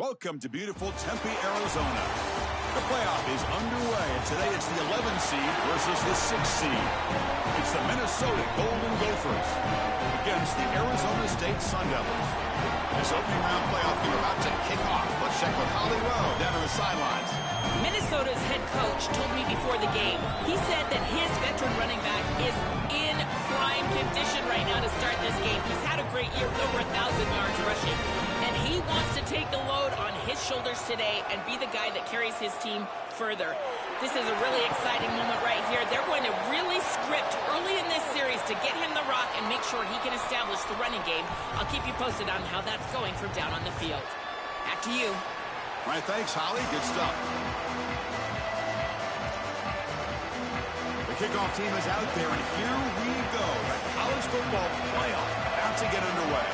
Welcome to beautiful Tempe, Arizona. The playoff is underway, and today it's the 11 seed versus the 6 seed. It's the Minnesota Golden Gophers against the Arizona State Sun Devils. This opening round playoff game about to kick off. Let's check with Holly Rowe down on the sidelines. Minnesota's head coach told me before the game, he said that his veteran running back is in prime condition right now to start this game. He's had a great year with over 1,000 yards rushing, and he wants to take the load on his shoulders today and be the guy that carries his team further. This is a really exciting moment right here. They're going to really script early in this series to get him the rock and make sure he can establish the running game. I'll keep you posted on how that's going from down on the field. Back to you. All right, thanks, Holly. Good stuff. The kickoff team is out there, and here we go. The college football playoff about to get underway.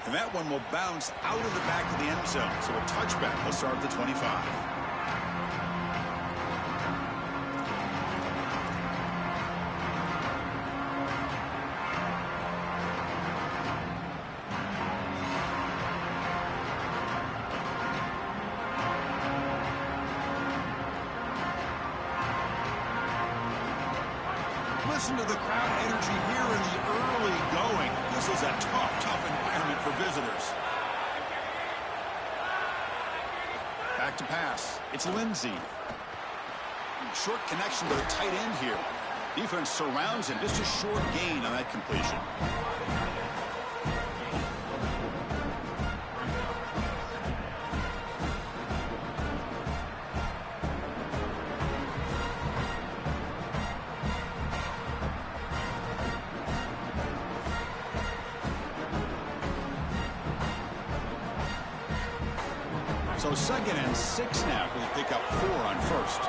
And that one will bounce out of the back of the end zone, so a touchback will start at the 25. Listen to the crowd energy here in the early going. This is a tough environment for visitors. Back to pass. It's Lindsey. Short connection to the tight end here. Defense surrounds him. Just a short gain on that completion. So 2nd and 6 now. We'll pick up 4 on first.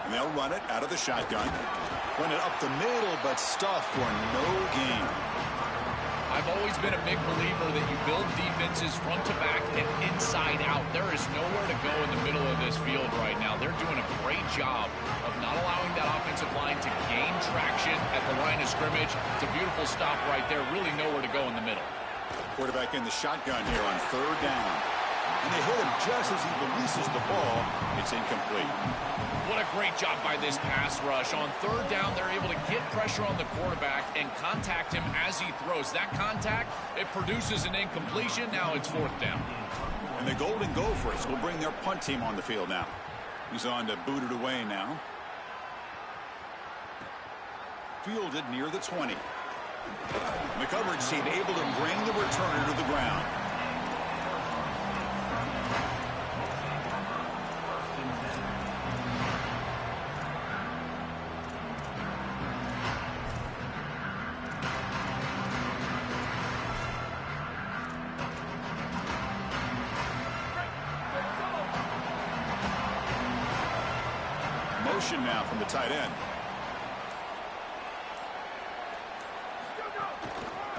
And they'll run it out of the shotgun. Run it up the middle, but stuff for no gain. I've always been a big believer that you build defenses front to back and inside out. There is nowhere to go in the middle of this field right now. They're doing a great job of not allowing that offensive line to gain traction at the line of scrimmage. It's a beautiful stop right there. Really nowhere to go in the middle. Quarterback in the shotgun here on 3rd down. And they hit him just as he releases the ball. It's incomplete. What a great job by this pass rush. On 3rd down, they're able to get pressure on the quarterback and contact him as he throws. That contact, it produces an incompletion. Now it's 4th down. And the Golden Gophers will bring their punt team on the field now. He's on to boot it away now. Fielded near the 20. And the coverage team able to bring the returner to the ground. Motion now from the tight end.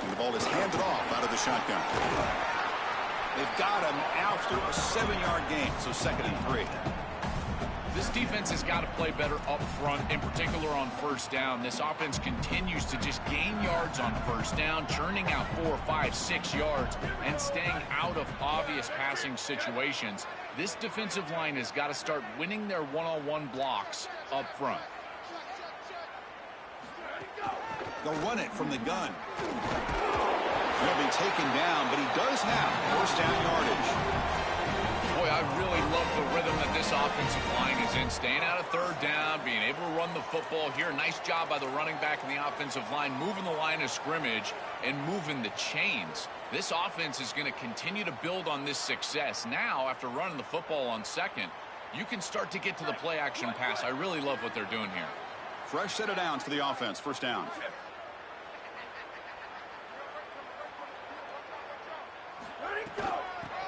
And the ball is handed off out of the shotgun. They've got him after a 7-yard gain, so 2nd and 3. This defense has got to play better up front, in particular on 1st down. This offense continues to just gain yards on 1st down, churning out 4, 5, 6 yards, and staying out of obvious passing situations. This defensive line has got to start winning their one-on-one blocks up front. They'll run it from the gun. He'll be taken down, but he does have 1st down yardage. Boy, I really love the rhythm that this offensive line is in. Staying out of 3rd down, being able to run the football here. Nice job by the running back and the offensive line, moving the line of scrimmage and moving the chains. This offense is going to continue to build on this success. Now, after running the football on 2nd, you can start to get to the play-action pass. I really love what they're doing here. Fresh set of downs for the offense. 1st down.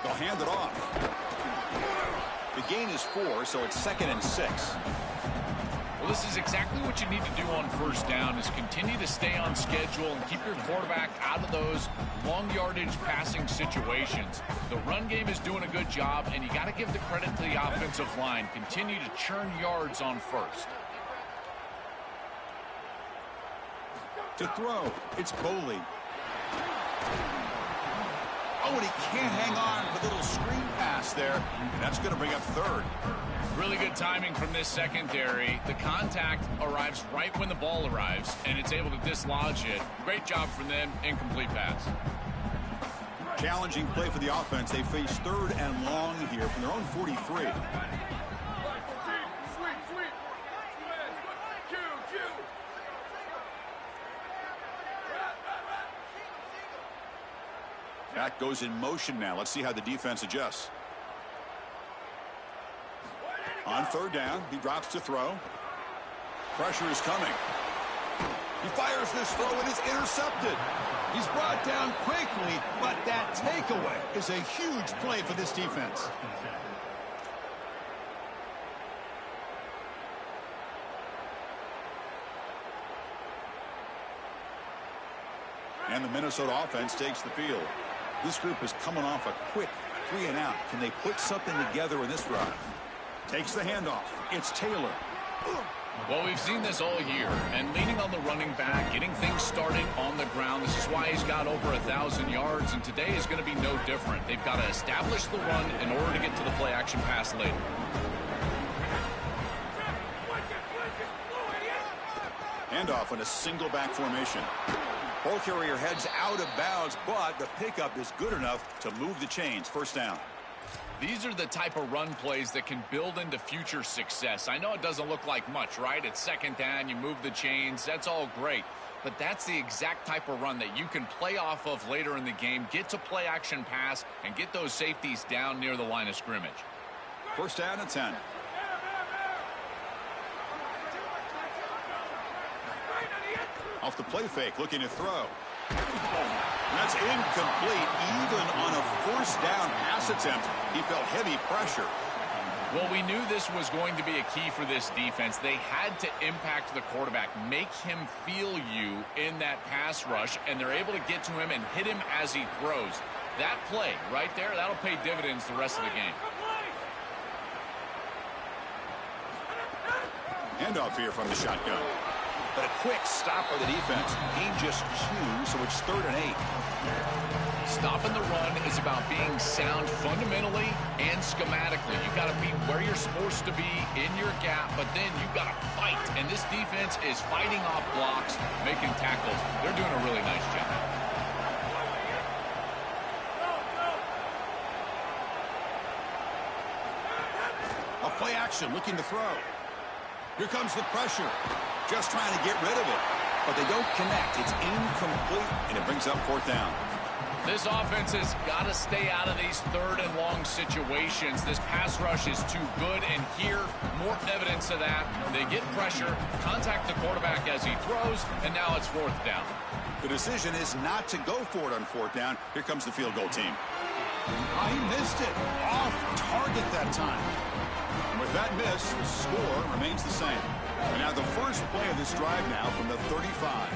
They'll hand it off. The gain is 4, so it's 2nd and 6. Well, this is exactly what you need to do on 1st down, is continue to stay on schedule and keep your quarterback out of those long yardage passing situations. The run game is doing a good job, and you got to give the credit to the offensive line. Continue to churn yards on 1st. To throw, it's Boley. Oh, and he can't hang on for the little screen pass there. And that's going to bring up third. Really good timing from this secondary. The contact arrives right when the ball arrives, and it's able to dislodge it. Great job from them. Incomplete pass. Challenging play for the offense. They face third and long here from their own 43. Back goes in motion now. Let's see how the defense adjusts. On third down, he drops to throw. Pressure is coming. He fires this throw and it's intercepted. He's brought down quickly, but that takeaway is a huge play for this defense. And the Minnesota offense takes the field. This group is coming off a quick 3-and-out. Can they put something together in this drive? Takes the handoff. It's Taylor. Well, we've seen this all year, and leaning on the running back, getting things started on the ground. This is why he's got over 1,000 yards, and today is going to be no different. They've got to establish the run in order to get to the play-action pass later. Handoff in a single back formation. Ball carrier heads out of bounds, but the pickup is good enough to move the chains. First down. These are the type of run plays that can build into future success. I know it doesn't look like much, right? It's second down, you move the chains, that's all great. But that's the exact type of run that you can play off of later in the game, get to play action pass, and get those safeties down near the line of scrimmage. First down and 10. Off the play fake, looking to throw. That's incomplete. Even on a first down pass attempt, he felt heavy pressure. Well, we knew this was going to be a key for this defense. They had to impact the quarterback, make him feel you in that pass rush, and they're able to get to him and hit him as he throws. That play right there, that'll pay dividends the rest of the game. Handoff here from the shotgun. But a quick stop by the defense. Gain just 2, so it's 3rd and 8. Stopping the run is about being sound fundamentally and schematically. You've got to be where you're supposed to be in your gap, but then you've got to fight. And this defense is fighting off blocks, making tackles. They're doing a really nice job. A play action, looking to throw. Here comes the pressure. Just trying to get rid of it. But they don't connect. It's incomplete, and it brings up 4th down. This offense has got to stay out of these 3rd and long situations. This pass rush is too good, and here, more evidence of that. They get pressure, contact the quarterback as he throws, and now it's 4th down. The decision is not to go for it on 4th down. Here comes the field goal team. He missed it. Off target that time. And with that miss, the score remains the same. And now the first play of this drive now from the 35.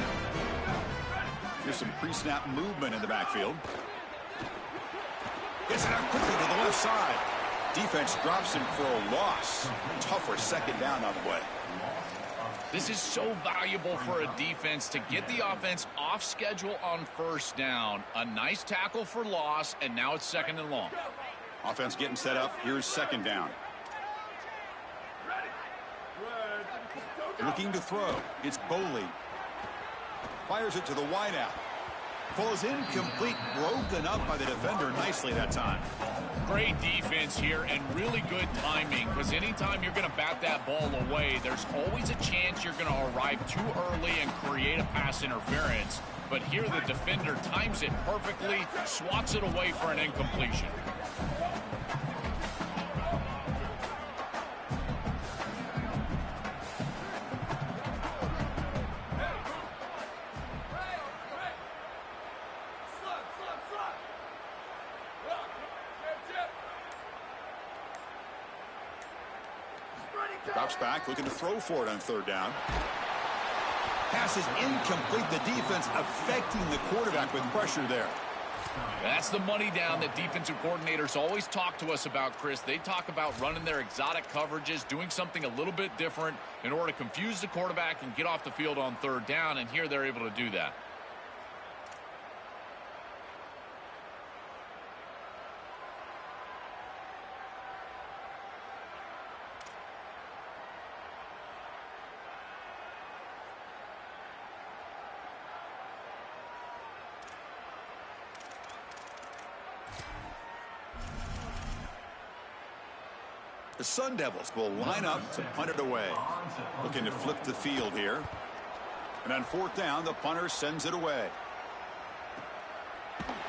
Here's some pre-snap movement in the backfield. Gets it out quickly to the left side. Defense drops him for a loss. Tougher second down on the way. This is so valuable for a defense to get the offense off schedule on 1st down. A nice tackle for loss, and now it's 2nd and long. Offense getting set up. Here's 2nd down. Looking to throw. It's Boley. Fires it to the wideout. Falls incomplete, broken up by the defender nicely that time. Great defense here and really good timing, because anytime you're going to bat that ball away, there's always a chance you're going to arrive too early and create a pass interference. But here the defender times it perfectly, swats it away for an incompletion. Drops back, looking to throw for it on 3rd down. Pass is incomplete. The defense affecting the quarterback with pressure there. That's the money down that defensive coordinators always talk to us about, Chris. They talk about running their exotic coverages, doing something a little bit different in order to confuse the quarterback and get off the field on third down, and here they're able to do that. The Sun Devils will line up to punt it away. Looking to flip the field here. And on fourth down, the punter sends it away.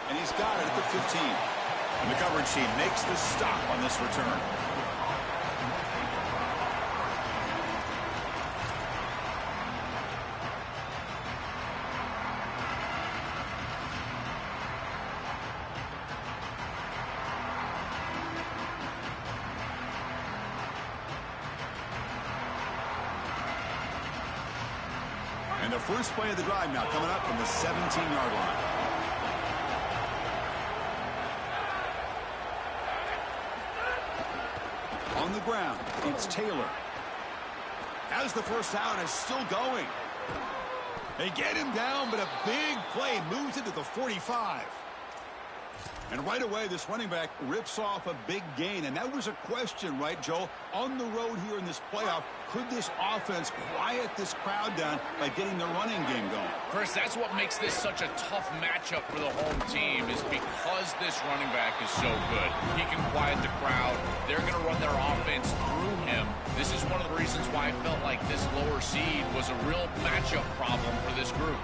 And he's got it at the 15. And the coverage team makes the stop on this return. And the first play of the drive now coming up from the 17-yard line. On the ground, it's Taylor. Has the first down, is still going. They get him down, but a big play moves it to the 45. And right away, this running back rips off a big gain. And that was a question, right, Joel? On the road here in this playoff, could this offense quiet this crowd down by getting the running game going? Chris, that's what makes this such a tough matchup for the home team, is because this running back is so good. He can quiet the crowd. They're going to run their offense through him. This is one of the reasons why I felt like this lower seed was a real matchup problem for this group.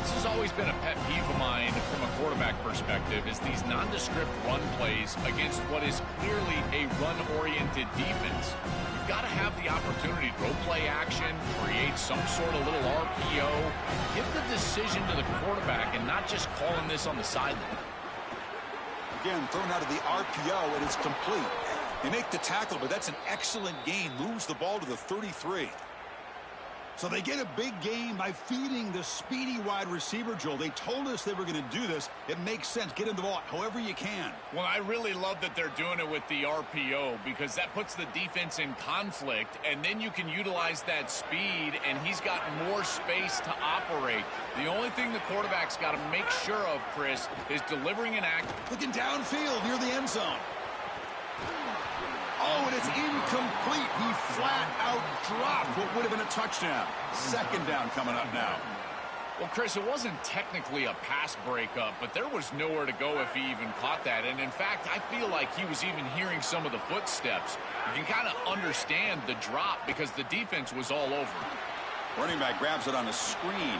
This has always been a pet peeve of mine from a quarterback perspective, is these nondescript run plays against what is clearly a run-oriented defense. You've got to have the opportunity to go play action, create some sort of little RPO, give the decision to the quarterback and not just calling this on the sideline. Again, thrown out of the RPO, and it's complete. They make the tackle, but that's an excellent gain. Moves the ball to the 33. So they get a big gain by feeding the speedy wide receiver, Joel. They told us they were going to do this. It makes sense. Get him the ball however you can. Well, I really love that they're doing it with the RPO, because that puts the defense in conflict, and then you can utilize that speed, and he's got more space to operate. The only thing the quarterback's got to make sure of, Chris, is delivering an act. Looking downfield near the end zone. Oh, and it's incomplete. He flat out dropped what would have been a touchdown. Second down coming up now. Well, Chris, it wasn't technically a pass breakup, but there was nowhere to go if he even caught that. And in fact, I feel like he was even hearing some of the footsteps. You can kind of understand the drop because the defense was all over. Running back grabs it on a screen.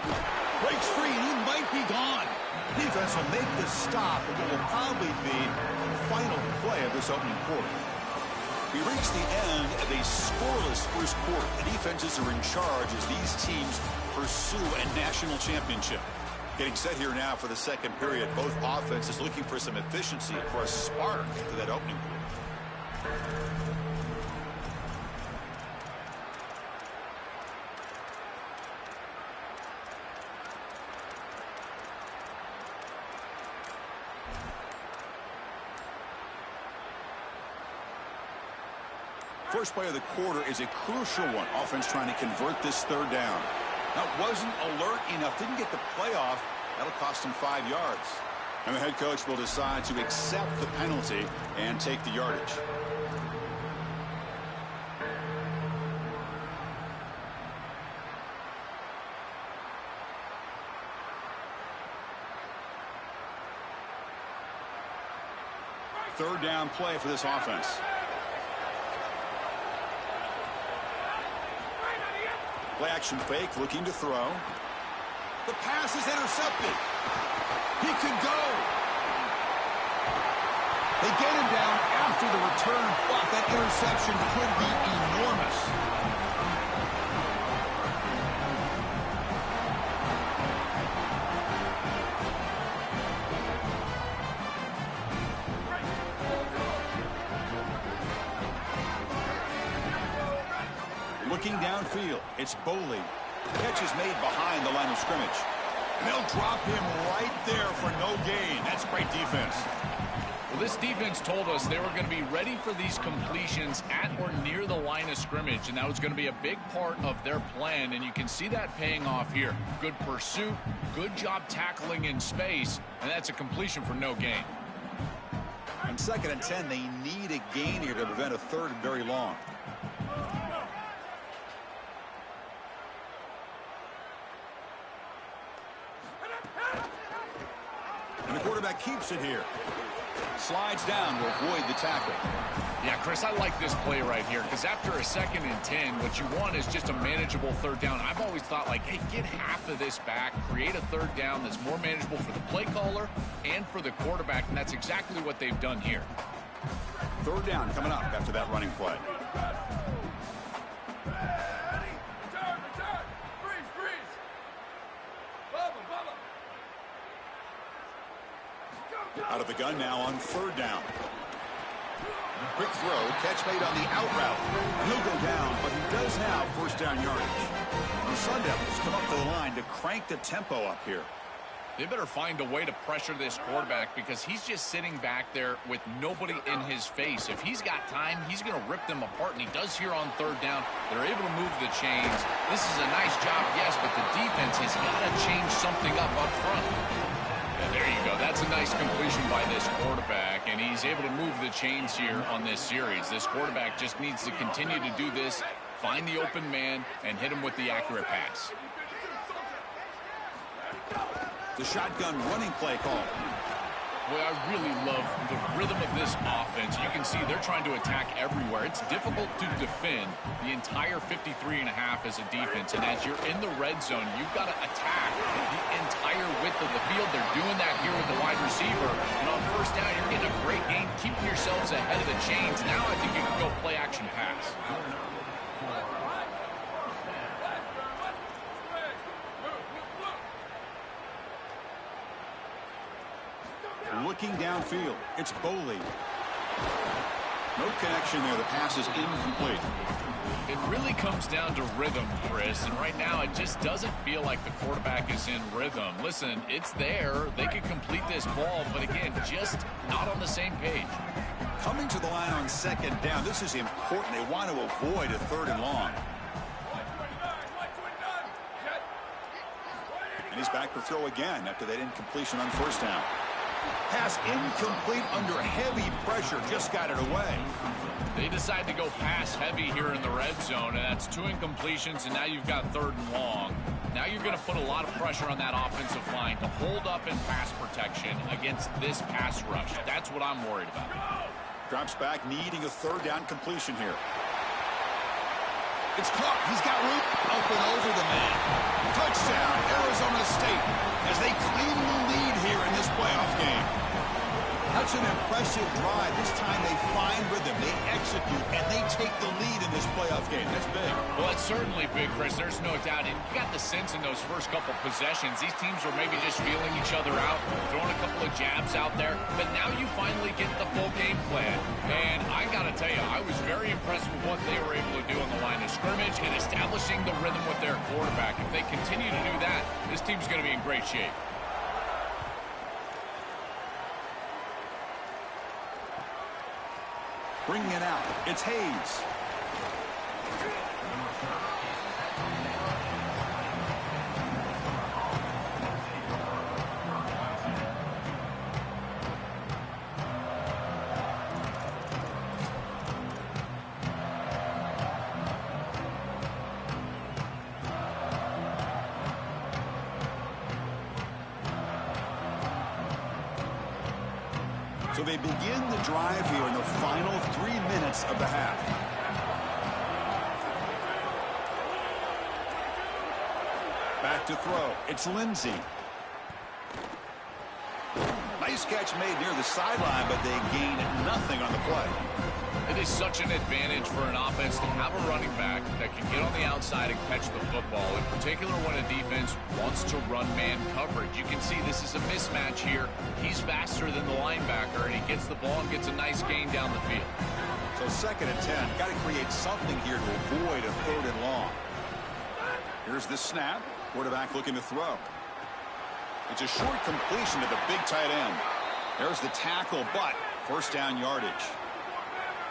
Breaks free, and he might be gone. Defense will make the stop, and what will probably be the final play of this opening quarter. We reach the end of a scoreless first quarter. The defenses are in charge as these teams pursue a national championship. Getting set here now for the second period. Both offenses looking for some efficiency, for a spark to that opening quarter. First play of the quarter is a crucial one. Offense trying to convert this third down. That wasn't alert enough. Didn't get the playoff. That'll cost him 5 yards. And the head coach will decide to accept the penalty and take the yardage. Third down play for this offense. Play action fake, looking to throw. The pass is intercepted. He could go. They get him down after the return, but that interception could be enormous. Looking downfield, it's Boley. Catch is made behind the line of scrimmage. And they'll drop him right there for no gain. That's great defense. Well, this defense told us they were going to be ready for these completions at or near the line of scrimmage, and that was going to be a big part of their plan, and you can see that paying off here. Good pursuit, good job tackling in space, and that's a completion for no gain. On 2nd and 10, they need a gain here to prevent a 3rd and very long. And the quarterback keeps it here. Slides down to avoid the tackle. Yeah, Chris, I like this play right here because after a 2nd and 10, what you want is just a manageable 3rd down. I've always thought, like, hey, get half of this back, create a 3rd down that's more manageable for the play caller and for the quarterback, and that's exactly what they've done here. 3rd down coming up after that running play. Out of the gun now on 3rd down. Quick throw, catch made on the out route. He'll go down, but he does have 1st down yardage. The Sun Devils come up to the line to crank the tempo up here. They better find a way to pressure this quarterback because he's just sitting back there with nobody in his face. If he's got time, he's going to rip them apart, and he does here on 3rd down. They're able to move the chains. This is a nice job, yes, but the defense has got to change something up front. And there you go. That's a nice completion by this quarterback, and he's able to move the chains here on this series. This quarterback just needs to continue to do this, find the open man, and hit him with the accurate pass. The shotgun running play call. Boy, I really love the rhythm of this offense. You can see they're trying to attack everywhere. It's difficult to defend the entire 53.5 as a defense. And as you're in the red zone, you've got to attack the entire width of the field. They're doing that here with the wide receiver. And on 1st down, you're getting a great gain, keeping yourselves ahead of the chains. Now I think you can go play action pass. Looking downfield, it's Boley. No connection there. The pass is incomplete. It really comes down to rhythm, Chris, and right now it just doesn't feel like the quarterback is in rhythm. Listen, it's there. They could complete this ball, but again, just not on the same page. Coming to the line on 2nd down, this is important. They want to avoid a 3rd and long. And he's back to throw again after that incompletion on 1st down. Pass incomplete under heavy pressure, just got it away. They decide to go pass heavy here in the red zone, and that's 2 incompletions, and now you've got 3rd and long. Now you're going to put a lot of pressure on that offensive line to hold up in pass protection against this pass rush. That's what I'm worried about. Drops back, needing a 3rd down completion here. It's caught. He's got room up and over the man. Touchdown, Arizona State, as they claim the lead here in this playoff game. That's an impressive drive. This time they find rhythm, they execute, and they take the lead in this playoff game. That's big. Well, it's certainly big, Chris. There's no doubt. And you got the sense in those first couple possessions, these teams were maybe just feeling each other out, throwing a couple of jabs out there. But now you finally get the full game plan. And I got to tell you, I was very impressed with what they were able to do on the line of scrimmage and establishing the rhythm with their quarterback. If they continue to do that, this team's going to be in great shape. Bringing it out, it's Hayes. So they begin the drive here in the final 3 minutes of the half. Back to throw. It's Lindsey. Nice catch made near the sideline, but they gain nothing on the play. It is such an advantage for an offense to have a running back that can get on the outside and catch the football, in particular when a defense wants to run man coverage. You can see this is a mismatch here. He's faster than the linebacker, and he gets the ball and gets a nice gain down the field. So 2nd and 10. Got to create something here to avoid a 3rd and long. Here's the snap. Quarterback looking to throw. It's a short completion to the big tight end. There's the tackle, but first down yardage.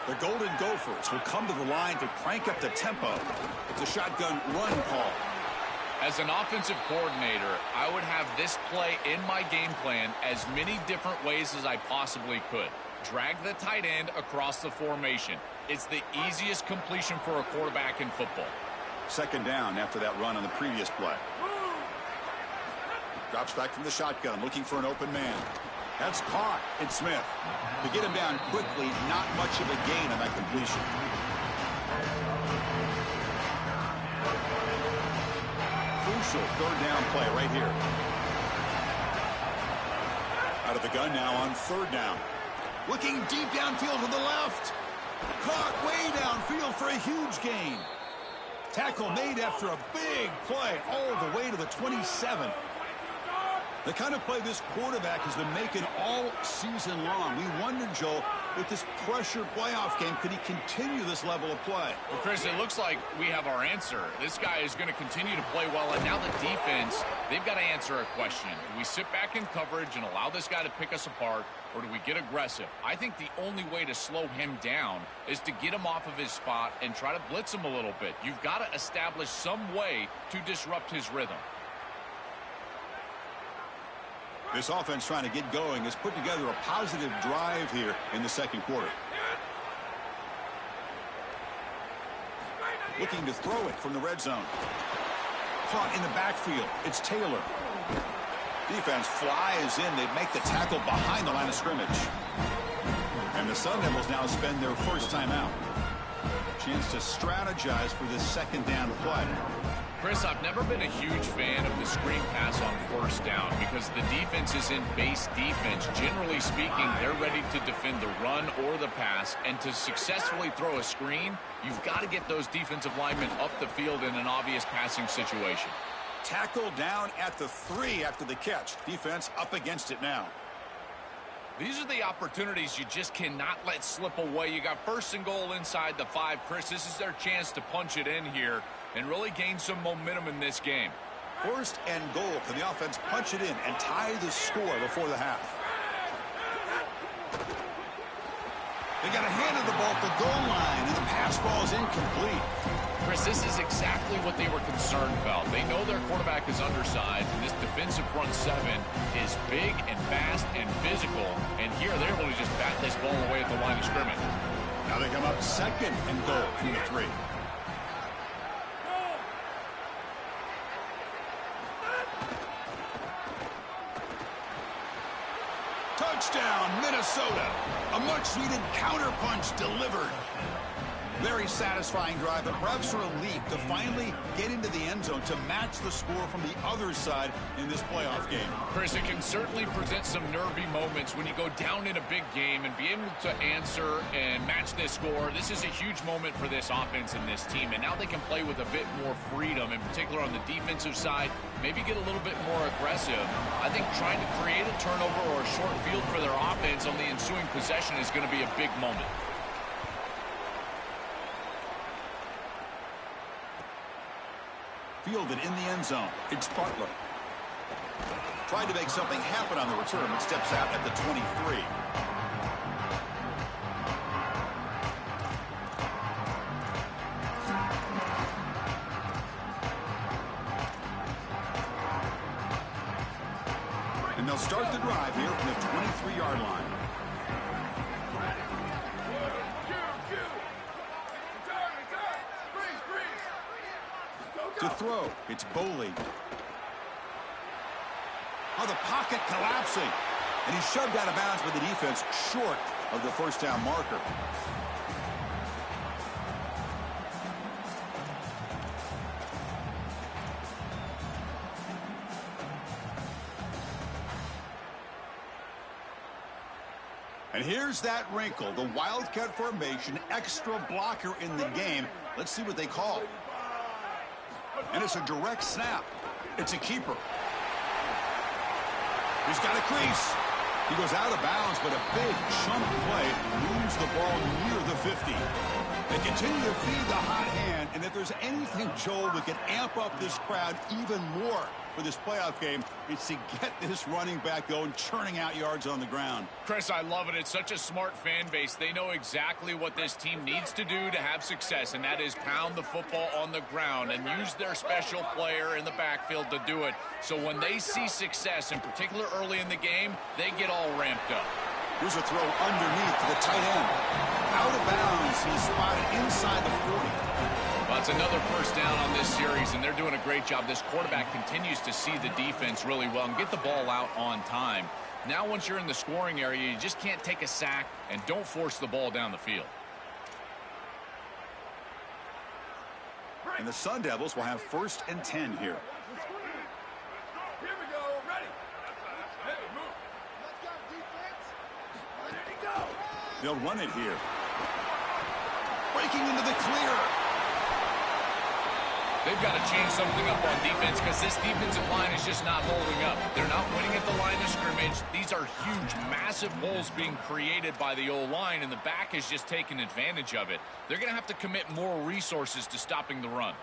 The Golden Gophers will come to the line to crank up the tempo. It's a shotgun run call. As an offensive coordinator, I would have this play in my game plan as many different ways as I possibly could. Drag the tight end across the formation. It's the easiest completion for a quarterback in football. Second down after that run on the previous play. Drops back from the shotgun, looking for an open man. That's caught. It's Smith. To get him down quickly, not much of a gain on that completion. Crucial third down play right here. Out of the gun now on third down. Looking deep downfield to the left. Caught way downfield for a huge gain. Tackle made after a big play all the way to the 27. The kind of play this quarterback has been making all season long. We wondered, Joel, with this pressure playoff game, could he continue this level of play? Well, Chris, it looks like we have our answer. This guy is going to continue to play well, and now the defense, they've got to answer a question. Do we sit back in coverage and allow this guy to pick us apart, or do we get aggressive? I think the only way to slow him down is to get him off of his spot and try to blitz him a little bit. You've got to establish some way to disrupt his rhythm. This offense trying to get going has put together a positive drive here in the second quarter. Looking to throw it from the red zone. Caught in the backfield. It's Taylor. Defense flies in. They make the tackle behind the line of scrimmage. And the Sun Devils now spend their first time out. Chance to strategize for this second down play. Chris, I've never been a huge fan of the screen pass on first down because the defense is in base defense. Generally speaking, they're ready to defend the run or the pass, and to successfully throw a screen, you've got to get those defensive linemen up the field in an obvious passing situation. Tackle down at the 3 after the catch. Defense up against it now. These are the opportunities you just cannot let slip away. You got first and goal inside the 5. Chris, this is their chance to punch it in here and really gain some momentum in this game. First and goal. Can the offense punch it in and tie the score before the half? They got a hand of the ball at the goal line, and the pass ball is incomplete. Chris, this is exactly what they were concerned about. They know their quarterback is undersized, and this defensive front 7 is big and fast and physical, and here they're able to just bat this ball away at the line of scrimmage. Now they come up second and goal from the 3. Touchdown, Minnesota. A much-needed counterpunch delivered. Very satisfying drive, but perhaps a relief to finally get into the end zone to match the score from the other side in this playoff game. Chris, it can certainly present some nervy moments when you go down in a big game and be able to answer and match this score. This is a huge moment for this offense and this team, and now they can play with a bit more freedom, in particular on the defensive side, maybe get a little bit more aggressive. I think trying to create a turnover or a short field for their offense on the ensuing possession is going to be a big moment. Fielded in the end zone. It's Butler. Tried to make something happen on the return, but steps out at the 23. And they'll start the drive here from the 23-yard line. To throw, it's Boley. Oh, the pocket collapsing. And he's shoved out of bounds by the defense short of the first down marker. And here's that wrinkle, the Wildcat formation, extra blocker in the game. Let's see what they call. And it's a direct snap. It's a keeper. He's got a crease. He goes out of bounds, but a big chunk play moves the ball near the 50. They continue to feed the hot hand, and if there's anything, Joel, that can amp up this crowd even more for this playoff game, it's to get this running back going, churning out yards on the ground. Chris, I love it. It's such a smart fan base. They know exactly what this team needs to do to have success, and that is pound the football on the ground and use their special player in the backfield to do it. So when they see success, in particular early in the game, they get all ramped up. Here's a throw underneath to the tight end. Out of bounds. He's spotted inside the 40. Well, it's another first down on this series, and they're doing a great job. This quarterback continues to see the defense really well and get the ball out on time. Now, once you're in the scoring area, you just can't take a sack and don't force the ball down the field. And the Sun Devils will have 1st and 10 here. Here we go. Ready. Hey, move. Let's go, defense. Ready to go. They'll run it here. Breaking into the clear. They've got to change something up on defense because this defensive line is just not holding up. They're not winning at the line of scrimmage. These are huge, massive holes being created by the O-line, and the back is just taking advantage of it. They're going to have to commit more resources to stopping the run.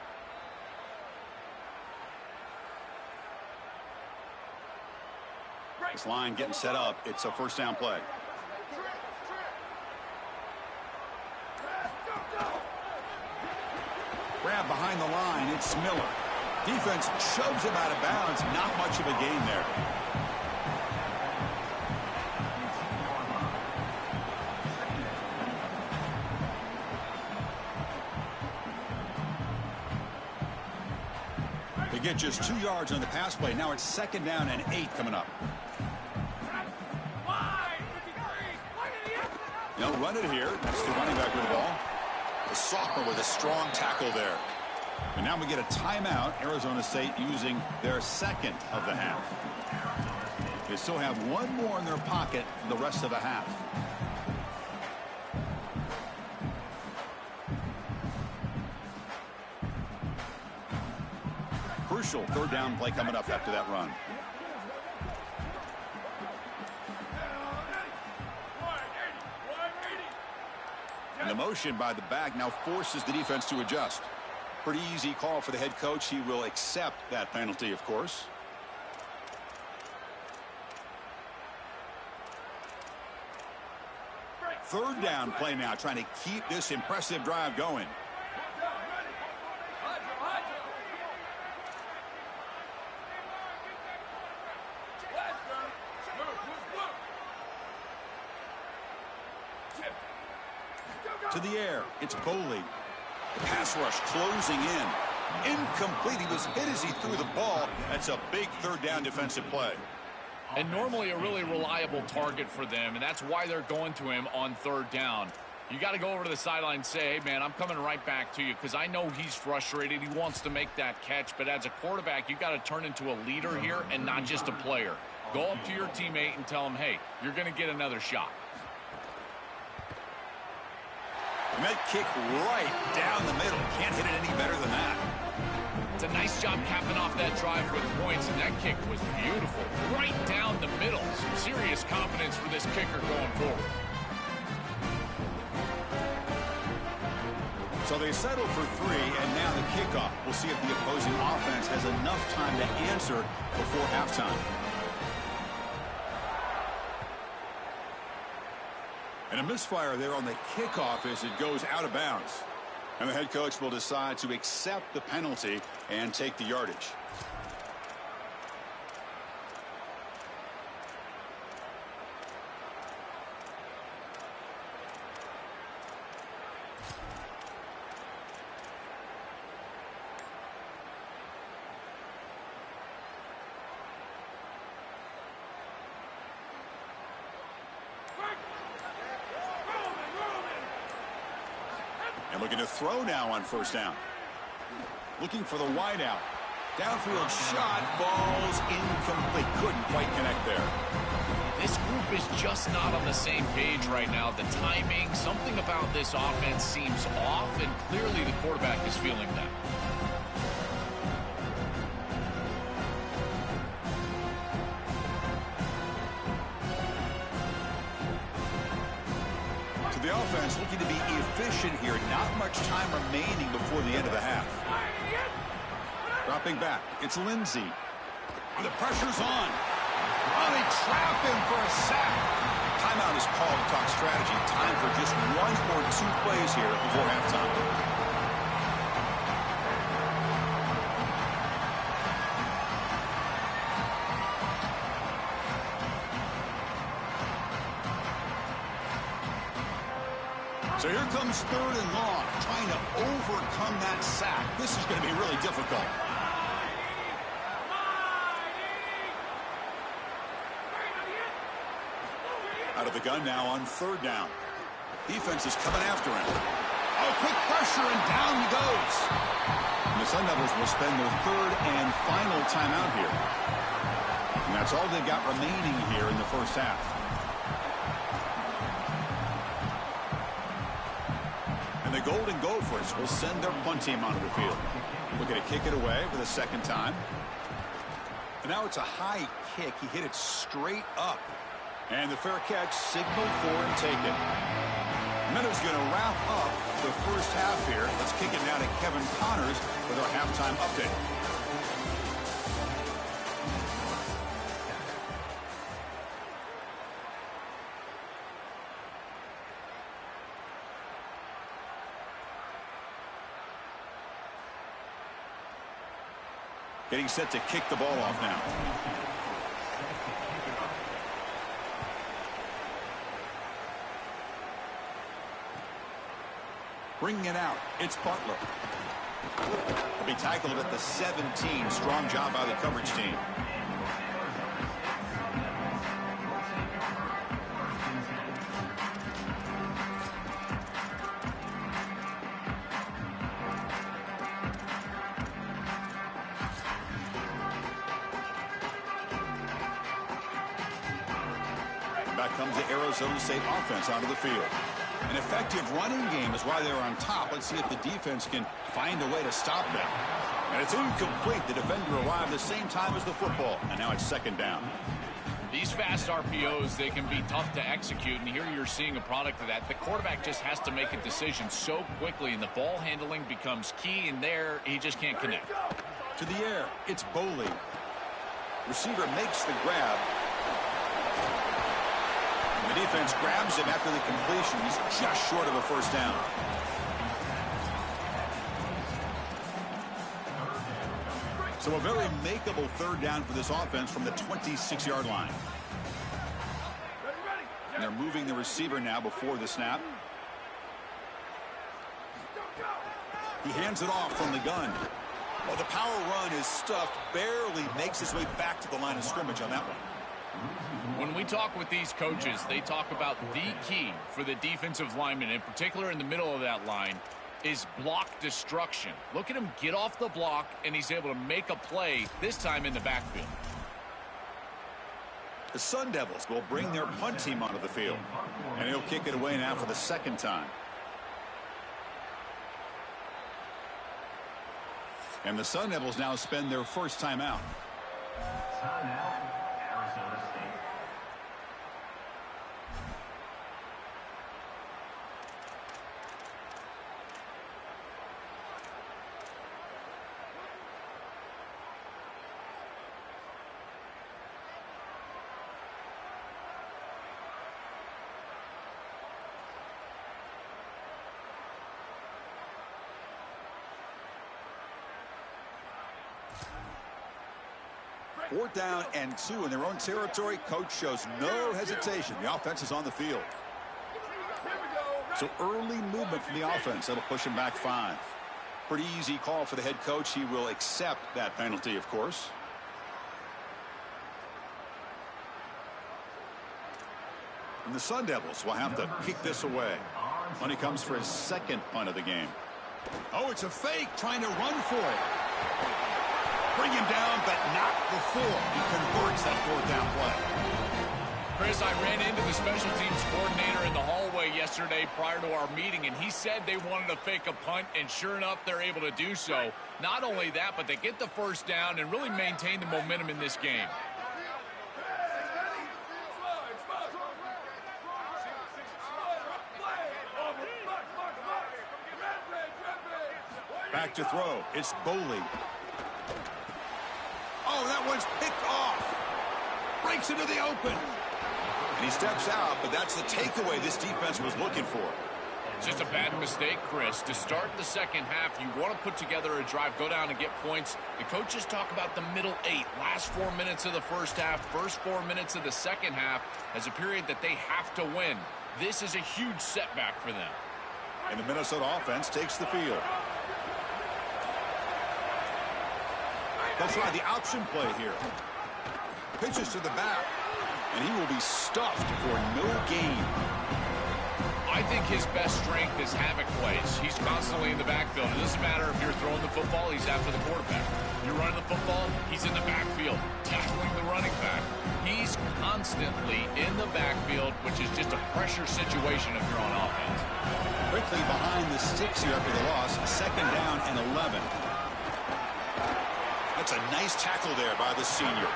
This line getting set up. It's a first down play. Grab behind the line. It's Miller. Defense shoves him out of bounds. Not much of a gain there. They get just 2 yards on the pass play. Now it's 2nd down and 8 coming up. They'll run it here. That's the running back with the ball. The sophomore with a strong tackle there. And now we get a timeout. Arizona State using their 2nd of the half. They still have 1 more in their pocket for the rest of the half. Crucial 3rd down play coming up after that run. And the motion by the back now forces the defense to adjust. Pretty easy call for the head coach. He will accept that penalty, of course. Third down play now, trying to keep this impressive drive going. To the air, it's Boley. The pass rush closing in. Incomplete. He was hit as he threw the ball. That's a big 3rd down defensive play. And normally a really reliable target for them, and that's why they're going to him on 3rd down. You got to go over to the sideline and say, hey, man, I'm coming right back to you because I know he's frustrated. He wants to make that catch, but as a quarterback, you got to turn into a leader here and not just a player. Go up to your teammate and tell him, hey, you're going to get another shot. And that kick right down the middle. Can't hit it any better than that. It's a nice job capping off that drive with points, and that kick was beautiful. Right down the middle. Some serious confidence for this kicker going forward. So they settle for 3, and now the kickoff. We'll see if the opposing offense has enough time to answer before halftime. And a misfire there on the kickoff as it goes out of bounds. And the head coach will decide to accept the penalty and take the yardage. And looking to throw now on 1st down. Looking for the wideout. Downfield shot falls incomplete. Couldn't quite connect there. This group is just not on the same page right now. The timing, something about this offense seems off, and clearly the quarterback is feeling that. The offense looking to be efficient here. Not much time remaining before the end of the half. Dropping back, it's Lindsey. The pressure's on. Oh, they trap him for a sack. Timeout is called to talk strategy. Time for just 1 or 2 plays here before halftime. So here comes 3rd and long, trying to overcome that sack. This is going to be really difficult. Out of the gun now on 3rd down. Defense is coming after him. Oh, quick pressure, and down he goes. And the Sun Devils will spend their 3rd and final timeout here. And that's all they've got remaining here in the first half. The Golden Gophers will send their punt team onto the field. Looking to kick it away for the 2nd time. And now it's a high kick. He hit it straight up. And the fair catch signaled for and taken. Minnows going to wrap up the first half here. Let's kick it now to Kevin Connors with our halftime update. Getting set to kick the ball off now. Bringing it out, it's Butler. He'll be tackled at the 17. Strong job by the coverage team. Comes the Arizona State offense onto the field. An effective running game is why they're on top. Let's see if the defense can find a way to stop them. And it's incomplete. The defender arrived the same time as the football, and now it's 2nd down. These fast RPOs, they can be tough to execute, and here you're seeing a product of that. The quarterback just has to make a decision so quickly, and the ball handling becomes key, and there he just can't connect. To the air, it's Boley. Receiver makes the grab. The defense grabs him after the completion. He's just short of a 1st down. So a very makeable 3rd down for this offense from the 26-yard line. And they're moving the receiver now before the snap. He hands it off from the gun. Well, the power run is stuffed, barely makes his way back to the line of scrimmage on that one. When we talk with these coaches, they talk about the key for the defensive lineman, in particular in the middle of that line, is block destruction. Look at him get off the block, and he's able to make a play, this time in the backfield. The Sun Devils will bring their punt team onto the field, and he'll kick it away now for the 2nd time. And the Sun Devils now spend their 1st timeout. Arizona State. Fourth down and 2 in their own territory. Coach shows no hesitation. The offense is on the field. So early movement from the offense. That'll push him back 5. Pretty easy call for the head coach. He will accept that penalty, of course. And the Sun Devils will have to kick this away. Money comes for his 2nd punt of the game. Oh, it's a fake, trying to run for it. Bring him down, but not before he converts that 4th down play. Chris, I ran into the special teams coordinator in the hallway yesterday prior to our meeting, and he said they wanted to fake a punt, and sure enough, they're able to do so. Not only that, but they get the 1st down and really maintain the momentum in this game. Back to throw. It's Boley. Oh, that one's picked off. Breaks into the open. And he steps out, but that's the takeaway this defense was looking for. It's just a bad mistake, Chris. To start the second half, you want to put together a drive, go down and get points. The coaches talk about the middle 8, last 4 minutes of the first half, first 4 minutes of the second half as a period that they have to win. This is a huge setback for them. And the Minnesota offense takes the field. They'll try the option play here. Pitches to the back, and he will be stuffed for no gain. I think his best strength is havoc plays. He's constantly in the backfield. It doesn't matter if you're throwing the football, he's after the quarterback. You're running the football, he's in the backfield, tackling the running back. He's constantly in the backfield, which is just a pressure situation if you're on offense. Quickly behind the sticks here after the loss. 2nd down and 11. That's a nice tackle there by the senior.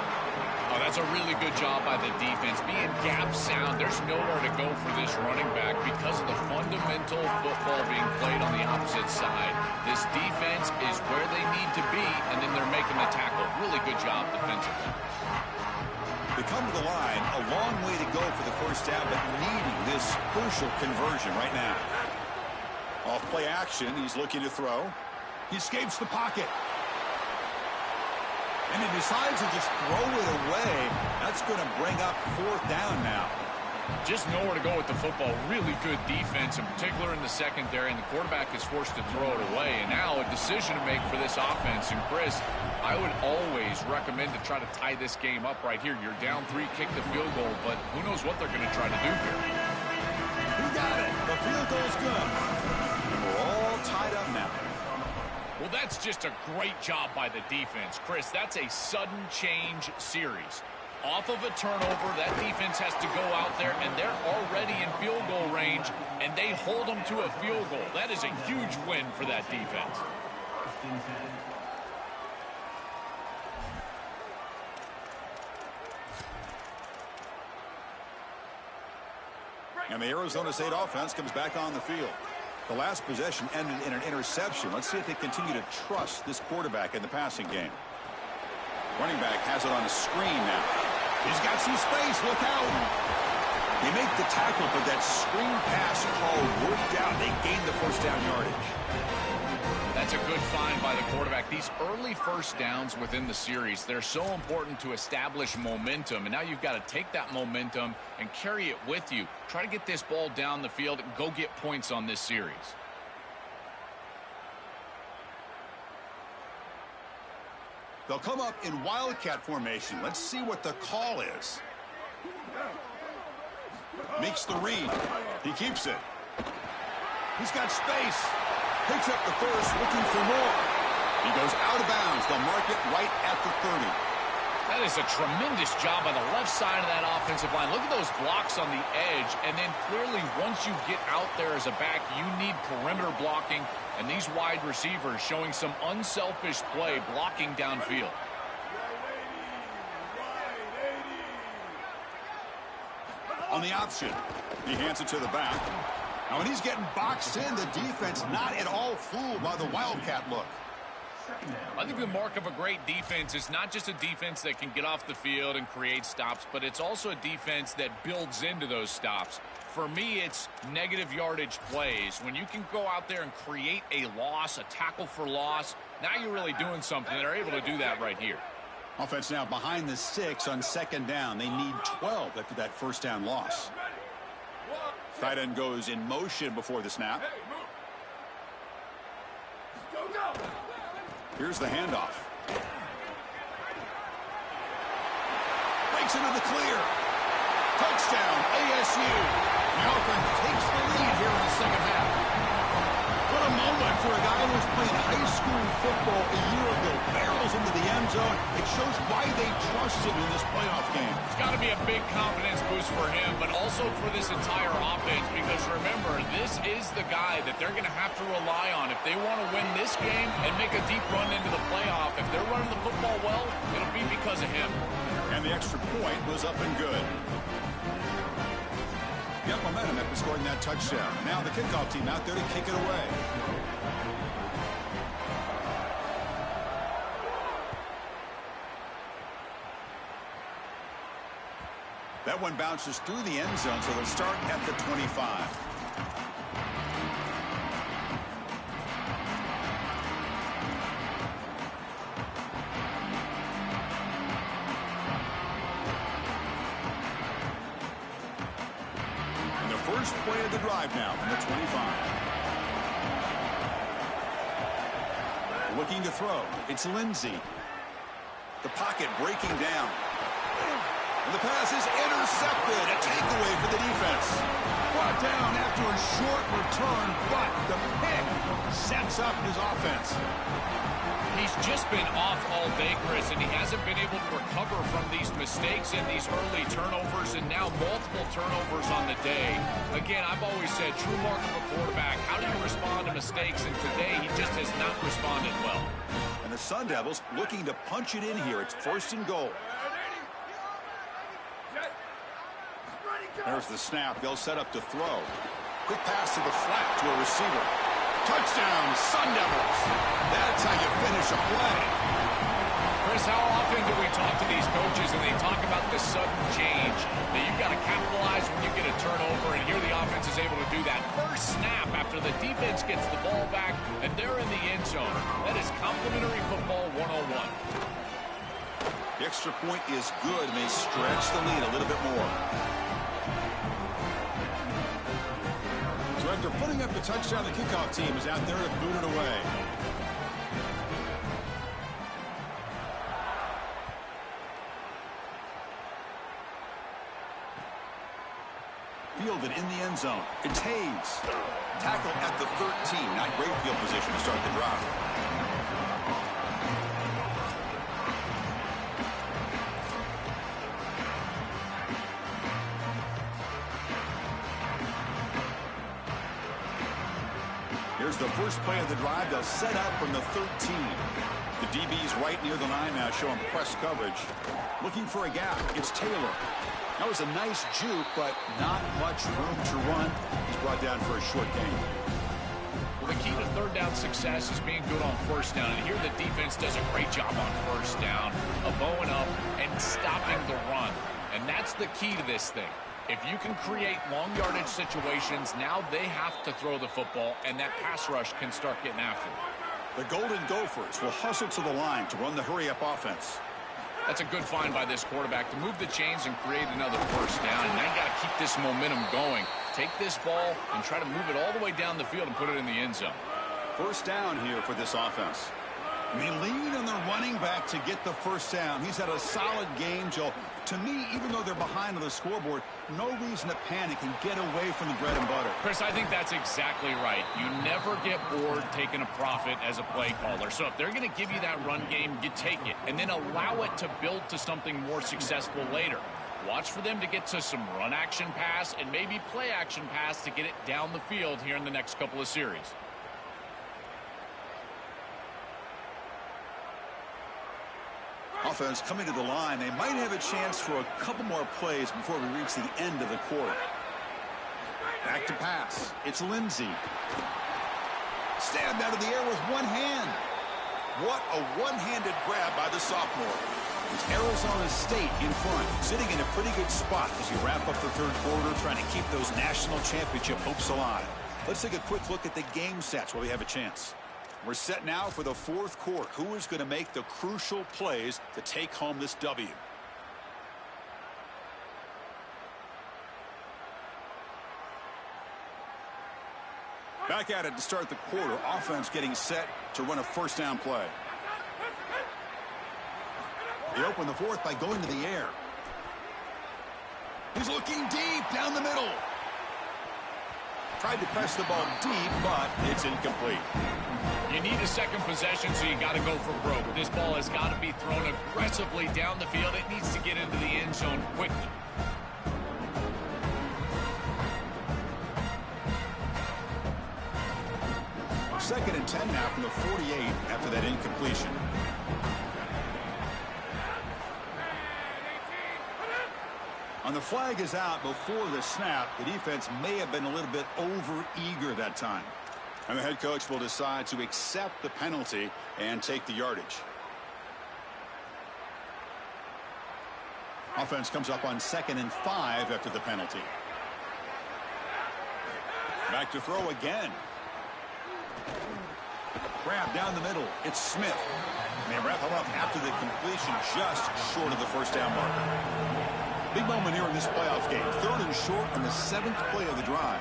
Oh, that's a really good job by the defense. Being gap sound, there's nowhere to go for this running back because of the fundamental football being played on the opposite side. This defense is where they need to be, and then they're making the tackle. Really good job defensively. They come to the line, a long way to go for the first down, but needing this crucial conversion right now. Off play action, he's looking to throw. He escapes the pocket. And he decides to just throw it away. That's going to bring up 4th down now. Just nowhere to go with the football. Really good defense, in particular in the secondary, and the quarterback is forced to throw it away. And now a decision to make for this offense. And Chris, I would always recommend to try to tie this game up right here. You're down 3, kick the field goal, but who knows what they're going to try to do here. He got it. The field goal's good. And we're all tied up now. Well, that's just a great job by the defense. Chris, that's a sudden change series. Off of a turnover, that defense has to go out there, and they're already in field goal range, and they hold them to a field goal. That is a huge win for that defense. And the Arizona State offense comes back on the field. The last possession ended in an interception. Let's see if they continue to trust this quarterback in the passing game. Running back has it on a screen now. He's got some space. Look out. They make the tackle, but that screen pass call worked out. They gained the first down yardage. That's a good find by the quarterback. These early first downs within the series, they're so important to establish momentum. And now you've got to take that momentum and carry it with you. Try to get this ball down the field and go get points on this series. They'll come up in Wildcat formation. Let's see what the call is. Makes the read. He keeps it. He's got space. Picks up the first, looking for more. He goes out of bounds. They'll mark it right at the 30. That is a tremendous job on the left side of that offensive line. Look at those blocks on the edge. And then clearly once you get out there as a back, you need perimeter blocking. And these wide receivers showing some unselfish play blocking downfield. On the option, he hands it to the back. Now when he's getting boxed in, the defense not at all fooled by the Wildcat look. I think the mark of a great defense is not just a defense that can get off the field and create stops, but it's also a defense that builds into those stops. For me, it's negative yardage plays. When you can go out there and create a loss, a tackle for loss, now you're really doing something. They're able to do that right here. Offense now behind the 6 on 2nd down. They need 12 after that first down loss. Tight end goes in motion before the snap. Here's the handoff. Breaks into the clear. Touchdown, ASU. The offense takes the lead here in the second half. What a moment for a guy who was playing high school football a year ago. Barrels into the end zone. It shows why they trust him in this playoff game. It's got to be a big confidence boost for him, but also for this entire offense, because remember, this is the guy that they're going to have to rely on if they want to win this game and make a deep run into the playoff. If they're running the football well, it'll be because of him. And the extra point was up and good. Got momentum after scoring that touchdown. Now the kickoff team out there to kick it away. That one bounces through the end zone, so they'll start at the 25. And the first play of the drive now from the 25. Looking to throw. It's Lindsey. The pocket breaking down. And the pass is intercepted. A takeaway for the defense. Brought down after a short return, but the pick sets up his offense. He's just been off all day, Chris, and he hasn't been able to recover from these mistakes and these early turnovers, and now multiple turnovers on the day. Again, I've always said, true mark of a quarterback, how do you respond to mistakes? And today, he just has not responded well. And the Sun Devils looking to punch it in here. It's 1st and goal. There's the snap. They'll set up to throw. Quick pass to the flat to a receiver. Touchdown, Sun Devils. That's how you finish a play. Chris, how often do we talk to these coaches and they talk about the sudden change, that you've got to capitalize when you get a turnover, and here the offense is able to do that. First snap after the defense gets the ball back, and they're in the end zone. That is complimentary football 101. The extra point is good, and they stretch the lead a little bit more. So after putting up the touchdown, the kickoff team is out there to boot it away. Fielded in the end zone. It's Hayes. Tackle at the 13. Not great field position to start the drive. Here's the first play of the drive. They'll set up from the 13. The DB's right near the line now, showing press coverage. Looking for a gap. It's Taylor. That was a nice juke, but not much room to run. He's brought down for a short gain. Well, the key to third down success is being good on first down. And here the defense does a great job on first down of bowing up and stopping the run. And that's the key to this thing. If you can create long yardage situations, now they have to throw the football, and that pass rush can start getting after it. The Golden Gophers will hustle to the line to run the hurry-up offense. That's a good find by this quarterback to move the chains and create another first down. And now you got to keep this momentum going. Take this ball and try to move it all the way down the field and put it in the end zone. First down here for this offense. And they lean on the running back to get the first down. He's had a solid game, Joe. To me, even though they're behind on the scoreboard, no reason to panic and get away from the bread and butter. Chris, I think that's exactly right. You never get bored taking a profit as a play caller. So if they're going to give you that run game, you take it. And then allow it to build to something more successful later. Watch for them to get to some run action pass and maybe play action pass to get it down the field here in the next couple of series. Offense coming to the line. They might have a chance for a couple more plays before we reach the end of the quarter. Back to pass. It's Lindsey. Stabbed out of the air with one hand. What a one-handed grab by the sophomore. It's Arizona State in front, sitting in a pretty good spot as you wrap up the third quarter, trying to keep those national championship hopes alive. Let's take a quick look at the game sets while we have a chance. We're set now for the fourth quarter. Who is going to make the crucial plays to take home this W? Back at it to start the quarter. Offense getting set to run a first down play. They open the fourth by going to the air. He's looking deep down the middle. Tried to press the ball deep, but it's incomplete. You need a second possession, so you got to go for broke. This ball has got to be thrown aggressively down the field. It needs to get into the end zone quickly. Second and 10 now from the 48 after that incompletion. And the flag is out before the snap. The defense may have been a little bit over-eager that time. And the head coach will decide to accept the penalty and take the yardage. Offense comes up on 2nd and 5 after the penalty. Back to throw again. Grab down the middle. It's Smith. And they wrap him up after the completion, just short of the first down marker. Big moment here in this playoff game. 3rd and short on the 7th play of the drive.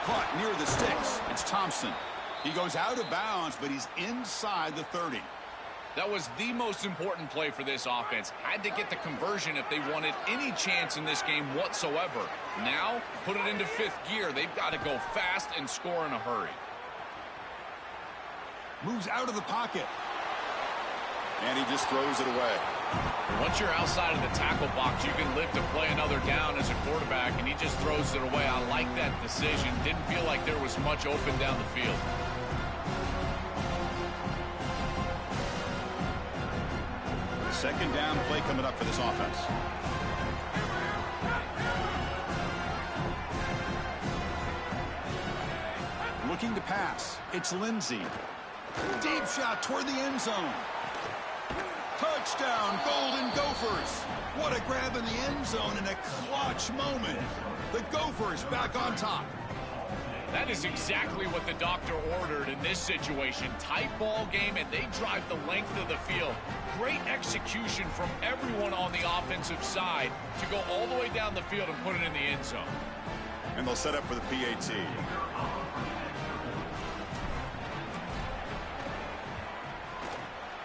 Caught near the sticks. It's Thompson. He goes out of bounds, but he's inside the 30. That was the most important play for this offense. Had to get the conversion if they wanted any chance in this game whatsoever. Now, put it into 5th gear. They've got to go fast and score in a hurry. Moves out of the pocket. And he just throws it away. Once you're outside of the tackle box, you can live to play another down as a quarterback, and he just throws it away. I like that decision. Didn't feel like there was much open down the field. Second down play coming up for this offense. Looking to pass. It's Lindsey. Deep shot toward the end zone. Touchdown, Golden Gophers. What a grab in the end zone in a clutch moment. The Gophers back on top. That is exactly what the doctor ordered in this situation. Tight ball game, and they drive the length of the field. Great execution from everyone on the offensive side to go all the way down the field and put it in the end zone. And they'll set up for the PAT.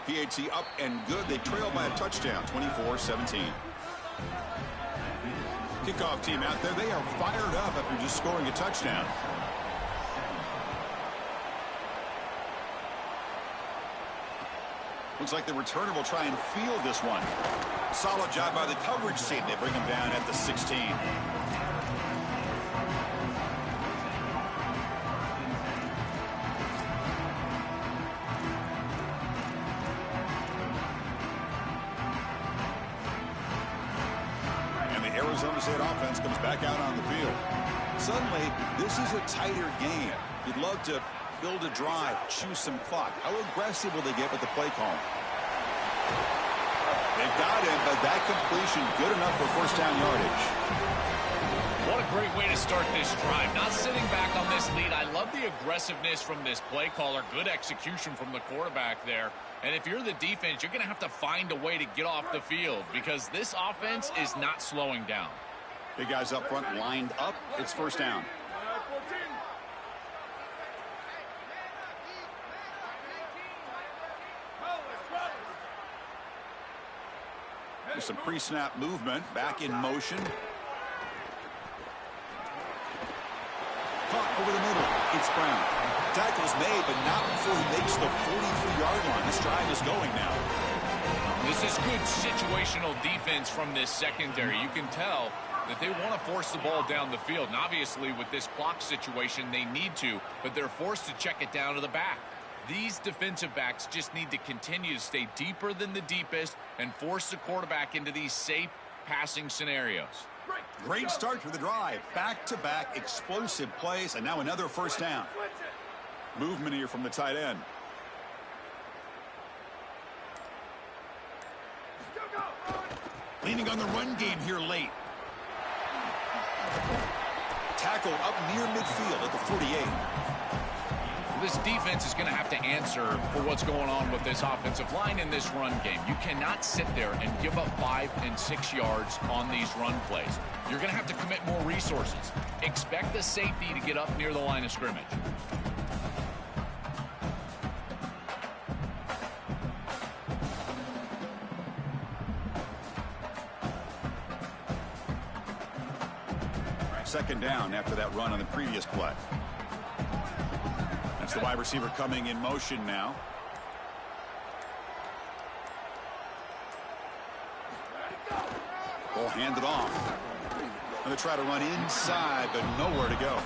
PAT up and good. They trail by a touchdown, 24-17. Kickoff team out there. They are fired up after just scoring a touchdown. Looks like the returner will try and field this one. Solid job by the coverage team. They bring him down at the 16. And the Arizona State offense comes back out on the field. Suddenly, this is a tighter game. You'd love to build a drive, choose some clock. How aggressive will they get with the play call? They've got him, but that completion good enough for first down yardage. What a great way to start this drive. Not sitting back on this lead. I love the aggressiveness from this play caller. Good execution from the quarterback there. And if you're the defense, you're going to have to find a way to get off the field because this offense is not slowing down. Big guys up front lined up. It's first down. There's some pre-snap movement. Back in motion. Caught over the middle. It's Brown. Tackle's made, but not before he makes the 43-yard line. This drive is going now. This is good situational defense from this secondary. You can tell that they want to force the ball down the field. And obviously, with this clock situation, they need to, but they're forced to check it down to the back. These defensive backs just need to continue to stay deeper than the deepest and force the quarterback into these safe passing scenarios. Great start to the drive. Back-to-back explosive plays, and now another first down. Movement here from the tight end. Leaning on the run game here late. Tackle up near midfield at the 48. This defense is going to have to answer for what's going on with this offensive line in this run game. You cannot sit there and give up 5 and 6 yards on these run plays. You're going to have to commit more resources. Expect the safety to get up near the line of scrimmage. Second down after that run on the previous play. That's the wide receiver coming in motion now. Ball handed off. And they try to run inside, but nowhere to go.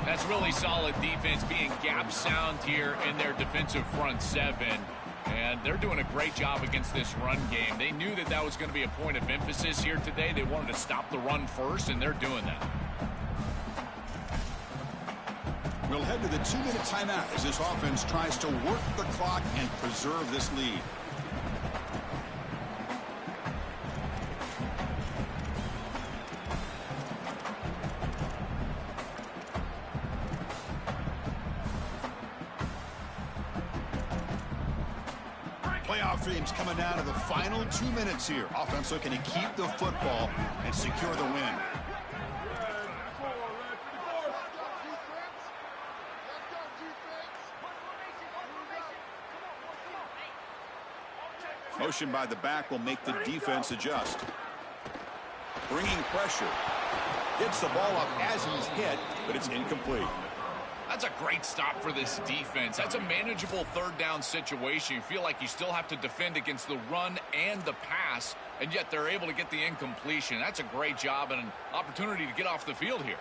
That's really solid defense, being gap sound here in their defensive front seven. And they're doing a great job against this run game. They knew that that was going to be a point of emphasis here today. They wanted to stop the run first, and they're doing that. We'll head to the 2-minute timeout as this offense tries to work the clock and preserve this lead. stream's coming down to the final 2 minutes here. Offense looking to keep the football and secure the win. Motion by the back will make the defense adjust. Bringing pressure. Gets the ball up as he's hit, but it's incomplete. That's a great stop for this defense. That's a manageable third down situation. You feel like you still have to defend against the run and the pass, and yet they're able to get the incompletion. That's a great job and an opportunity to get off the field here.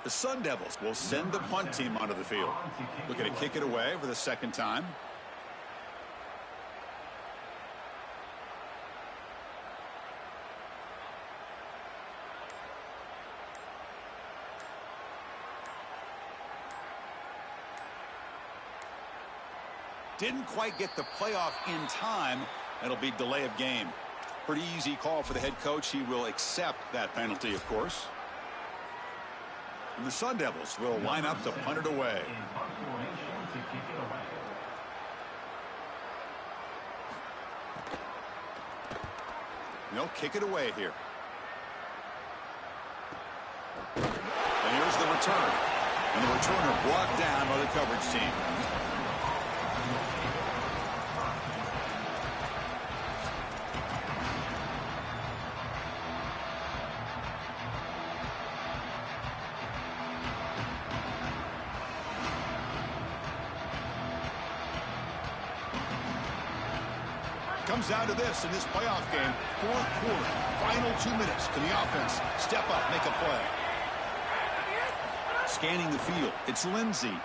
The Sun Devils will send the punt team onto the field. Looking to kick it away for the second time. Didn't quite get the playoff in time. It'll be delay of game. Pretty easy call for the head coach. He will accept that penalty, of course. And the Sun Devils will line up to punt it away. They'll kick it away here. And here's the return. And the returner brought down by the coverage team. Comes down to this in this playoff game. Fourth quarter, final 2 minutes. Can the offense step up, make a play? Scanning the field, it's Lindsey.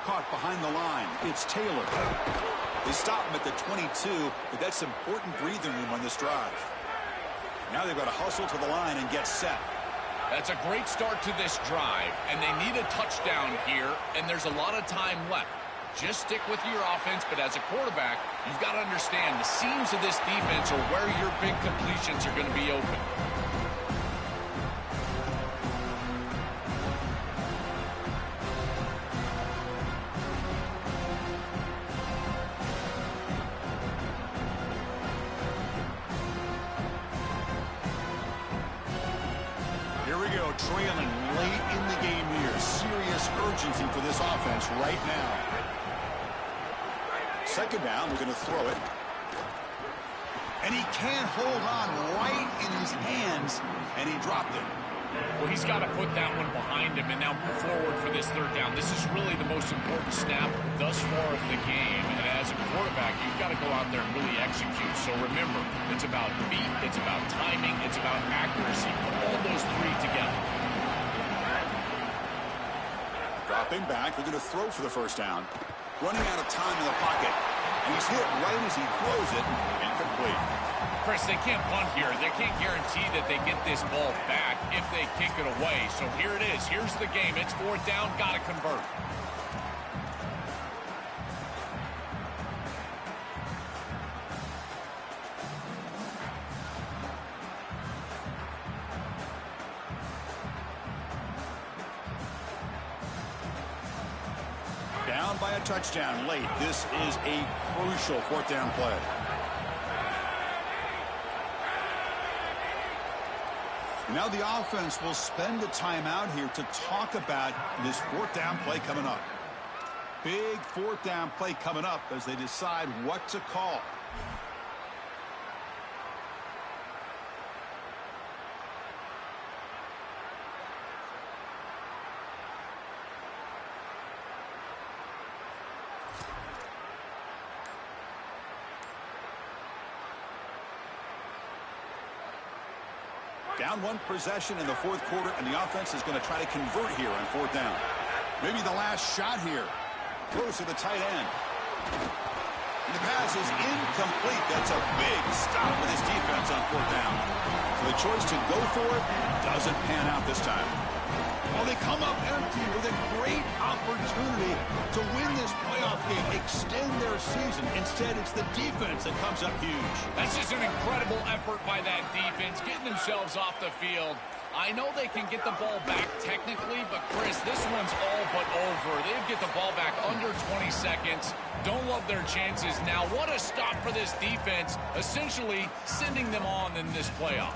Caught behind the line, it's Taylor. They stop him at the 22, but that's important breathing room on this drive. Now they've got to hustle to the line and get set. That's a great start to this drive, and they need a touchdown here, and there's a lot of time left. Just stick with your offense, but as a quarterback, you've got to understand the seams of this defense are where your big completions are going to be open. Here we go, trailing late in the game here. Serious urgency for this offense right now. Second down, we're going to throw it. And he can't hold on right in his hands, and he dropped it. Well, he's got to put that one behind him and now move forward for this third down. This is really the most important snap thus far of the game. And as a quarterback, you've got to go out there and really execute. So remember, it's about beat, it's about timing, it's about accuracy. Put all those three together. Dropping back, they're going to throw for the first down. Running out of time in the pocket. And he's hit right as he throws it. Incomplete. Chris, they can't punt here. They can't guarantee that they get this ball back if they kick it away. So here it is. Here's the game. It's fourth down. Got to convert. Down by a touchdown late. This is a crucial fourth down play. Now the offense will spend the timeout here to talk about this fourth down play coming up. Big fourth down play coming up as they decide what to call. Down one possession in the fourth quarter, and the offense is going to try to convert here on fourth down. Maybe the last shot here. Throws to the tight end. The pass is incomplete. That's a big stop with his defense on fourth down. So the choice to go for it doesn't pan out this time. Well, they come up empty with a great opportunity to win this playoff game, extend their season. Instead, it's the defense that comes up huge. That's just an incredible effort by that defense, getting themselves off the field. I know they can get the ball back technically, but Chris, this one's all but over. They get the ball back under 20 seconds. Don't love their chances. Now, what a stop for this defense, essentially sending them on in this playoff.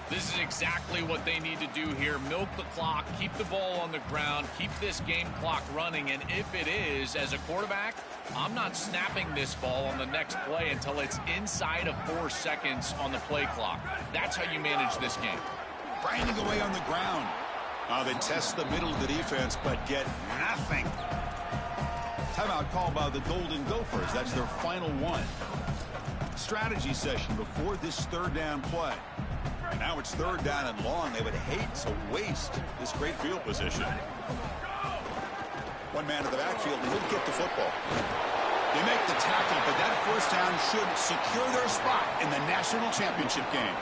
This is exactly what they need to do here. Milk the clock, keep the ball on the ground, keep this game clock running, and if it is, as a quarterback, I'm not snapping this ball on the next play until it's inside of 4 seconds on the play clock. That's how you manage this game. Grinding away on the ground. They test the middle of the defense, but get nothing. Timeout called by the Golden Gophers. That's their final one. Strategy session before this third down play. Now it's third down and long. They would hate to waste this great field position. One man in the backfield, and he'll get the football. They make the tackle, but that first down should secure their spot in the national championship game.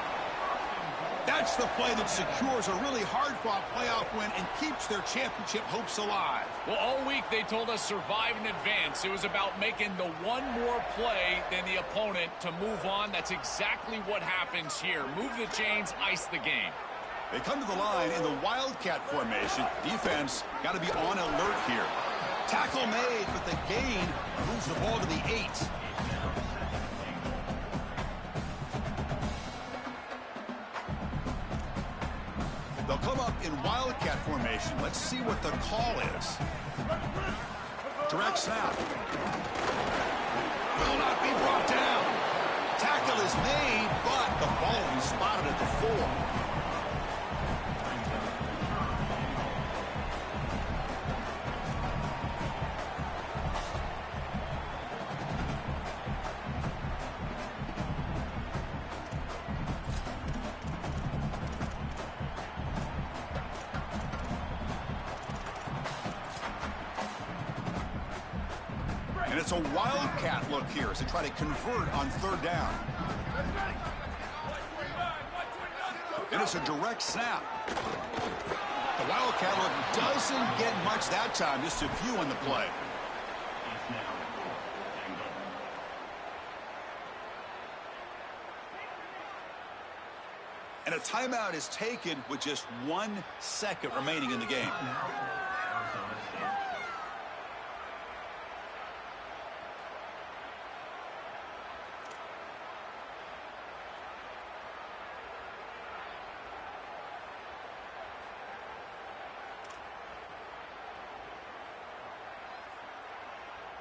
That's the play that secures a really hard-fought playoff win and keeps their championship hopes alive. Well, all week they told us survive and advance. It was about making the one more play than the opponent to move on. That's exactly what happens here. Move the chains, ice the game. They come to the line in the Wildcat formation. Defense got to be on alert here. Tackle made, but the gain moves the ball to the 8. They'll come up in Wildcat formation. Let's see what the call is. Direct snap. Will not be brought down. Tackle is made, but the ball will be spotted at the 4. And it's a Wildcat look here as they try to convert on third down. And it's a direct snap. The Wildcat look doesn't get much that time, just a few on the play. And a timeout is taken with just 1 second remaining in the game.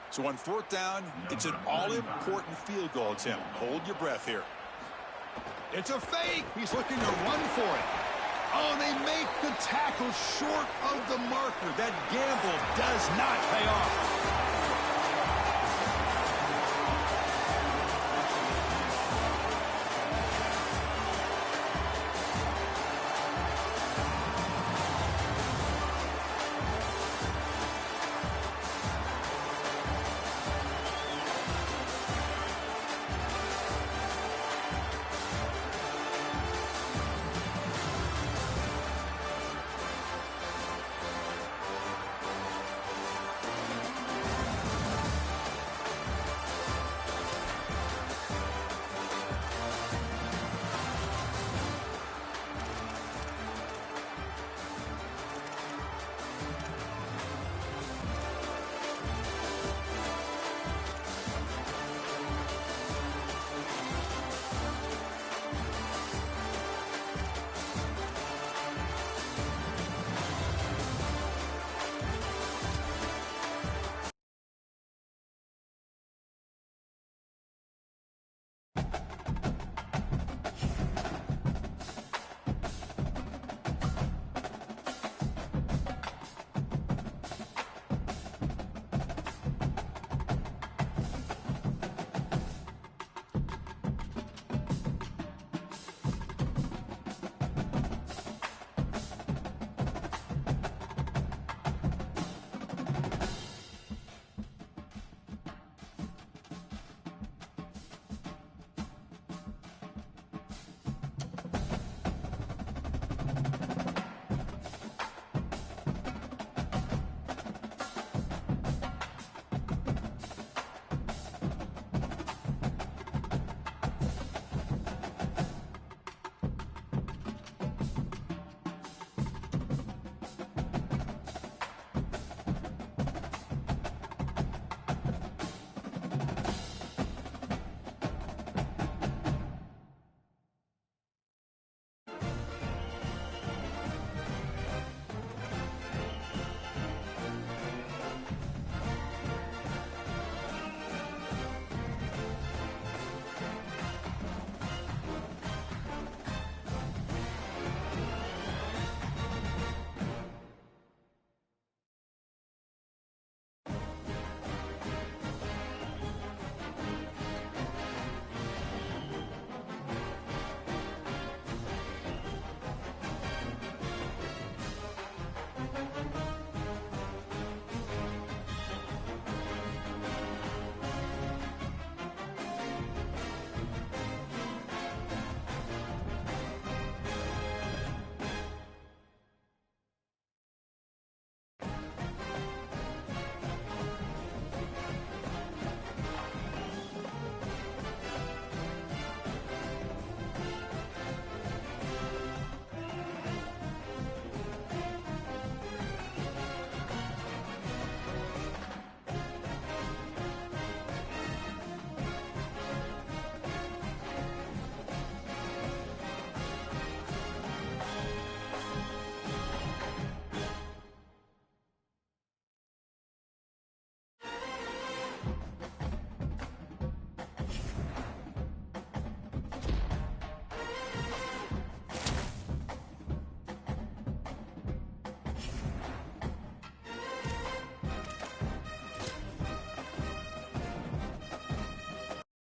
So on fourth down, it's an all-important field goal attempt. Hold your breath here. It's a fake. He's looking to run for it. Oh, they make the tackle short of the marker. That gamble does not pay off.